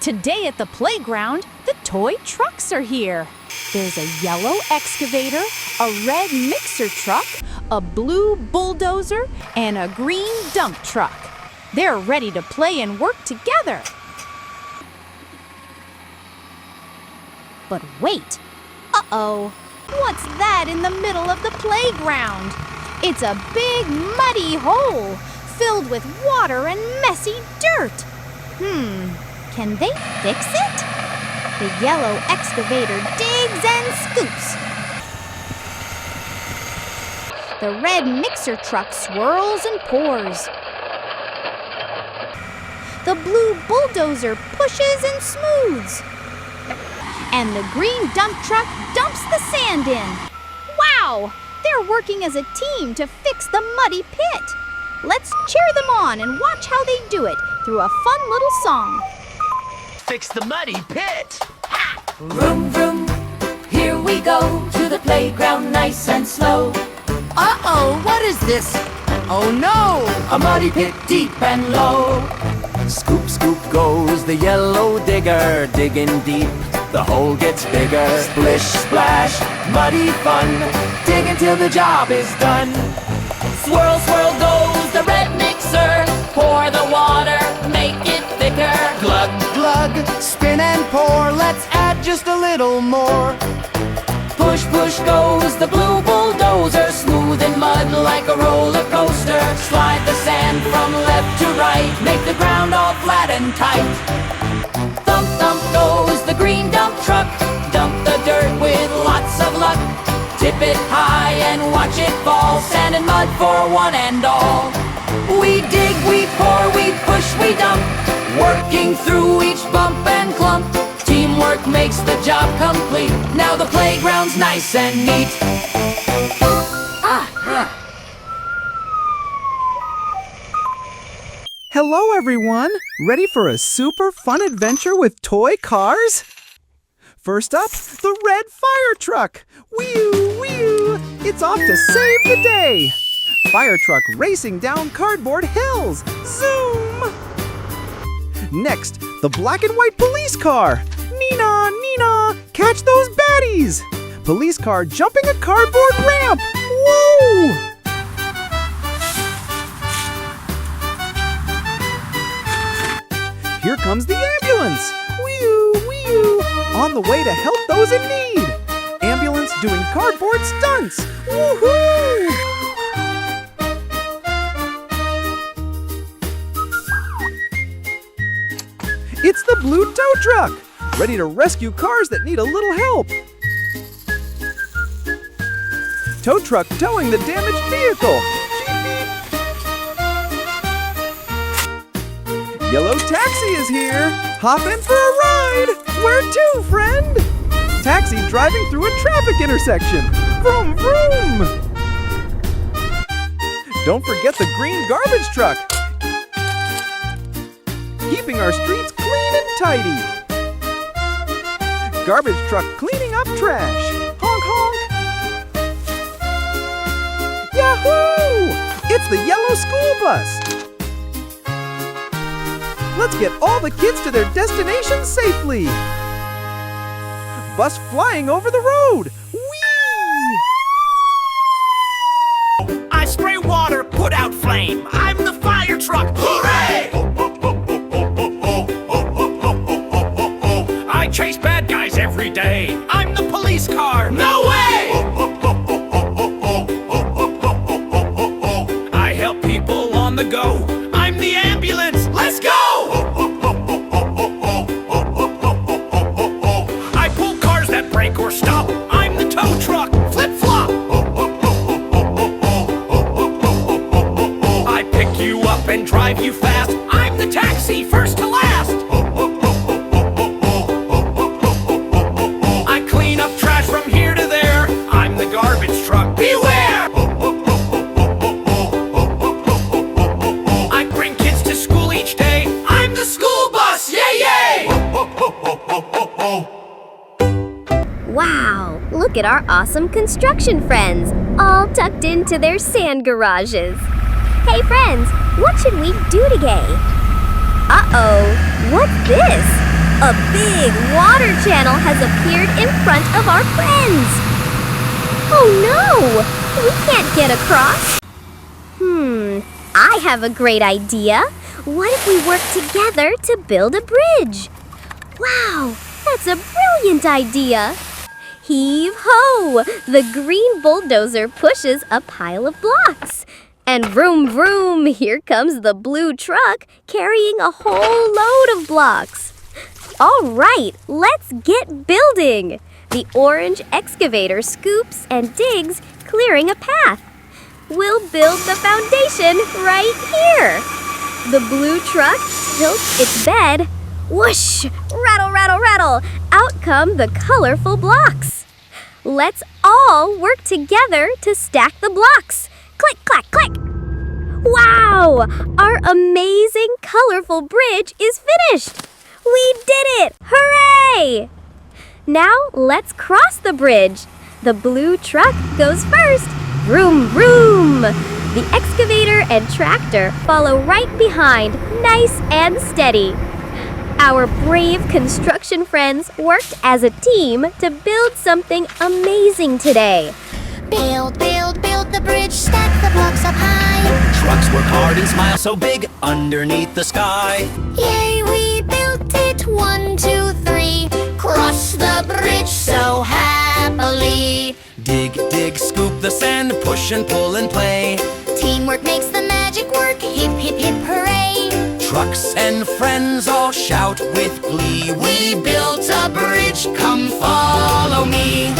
Today at the playground, the toy trucks are here. There's a yellow excavator, a red mixer truck, a blue bulldozer, and a green dump truck. They're ready to play and work together. But wait. Uh-oh. What's that in the middle of the playground? It's a big muddy hole filled with water and messy dirt. Can they fix it? The yellow excavator digs and scoops. The red mixer truck swirls and pours. The blue bulldozer pushes and smooths. And the green dump truck dumps the sand in. Wow! They're working as a team to fix the muddy pit. Let's cheer them on and watch how they do it through a fun little song. Fix the muddy pit! Vroom, vroom, here we go to the playground nice and slow. Uh-oh, what is this? Oh no! A muddy pit deep and low. Scoop, scoop goes the yellow digger, digging deep. The hole gets bigger. Splish, splash, muddy fun. Dig until the job is done. Swirl, swirl goes the red mixer. Pour the water, make it thicker. Glug, glug, spin and pour. Let's add just a little more. Push, push goes the blue bulldozer. Smooth in mud like a roller coaster. Slide the sand from left to right. Make the ground all flat and tight. Thump, thump goes the green dump truck. Dump the dirt with lots of luck. Tip it high and watch it fall. Sand and mud for one and all. We dig, we pour, we push, we dump. Working through each bump and clump. Teamwork makes the job complete. Now the playground's nice and neat. Hello everyone! Ready for a super fun adventure with toy cars? First up, the red fire truck! Whee-oo, whee-oo! It's off to save the day! Fire truck racing down cardboard hills! Zoom! Next, the black and white police car! Nina, Nina! Catch those baddies! Police car jumping a cardboard ramp! Whoa! Here comes the ambulance! Whee-oo, whee-oo! On the way to help those in need! Ambulance doing cardboard stunts! Woohoo! It's the blue tow truck! Ready to rescue cars that need a little help! Tow truck towing the damaged vehicle! Yellow taxi is here! Hop in for a ride! Where to, friend? Taxi driving through a traffic intersection! Vroom, vroom! Don't forget the green garbage truck! Keeping our streets clean and tidy! Garbage truck cleaning up trash! Honk, honk! Yahoo! It's the yellow school bus! Let's get all the kids to their destination safely! Bus flying over the road! Whee! I spray water, put out flame. I'm the fire truck. Hooray! I chase bad guys every day. I'm the police car. No way! I help people on the go. I'm the ambulance. Let's go! I pull cars that break or stop. I'm the tow truck. Flip-flop. I pick you up and drive you fast. I'm the taxi, first to last. I clean up trash from here to there. I'm the garbage truck. Beware! I bring kids to school each day. I'm the school bus. Yay, yay! Wow, look at our awesome construction friends, all tucked into their sand garages. Hey friends, what should we do today? Uh-oh, what's this? A big water channel has appeared in front of our friends. Oh no! We can't get across. I have a great idea. What if we work together to build a bridge? Wow, that's a brilliant idea. Heave ho! The green bulldozer pushes a pile of blocks. And vroom vroom, here comes the blue truck carrying a whole load of blocks. All right, let's get building. The orange excavator scoops and digs, clearing a path. We'll build the foundation right here. The blue truck tilts its bed. Whoosh! Rattle, rattle, rattle! Out come the colorful blocks. Let's all work together to stack the blocks. Click, clack, click! Wow! Our amazing, colorful bridge is finished! We did it! Hooray! Now let's cross the bridge. The blue truck goes first. Vroom, vroom! The excavator and tractor follow right behind, nice and steady. Our brave construction friends worked as a team to build something amazing today. Build, build, build the bridge, stack the blocks up high. Trucks work hard and smile so big underneath the sky. Yay, we built it, 1, 2, 3. Cross the bridge so happily. Dig, dig, scoop the sand, push and pull and play. Teamwork makes the magic work, hip, hip, hip, hooray. Trucks and friends all shout with glee. We built a bridge, come follow me.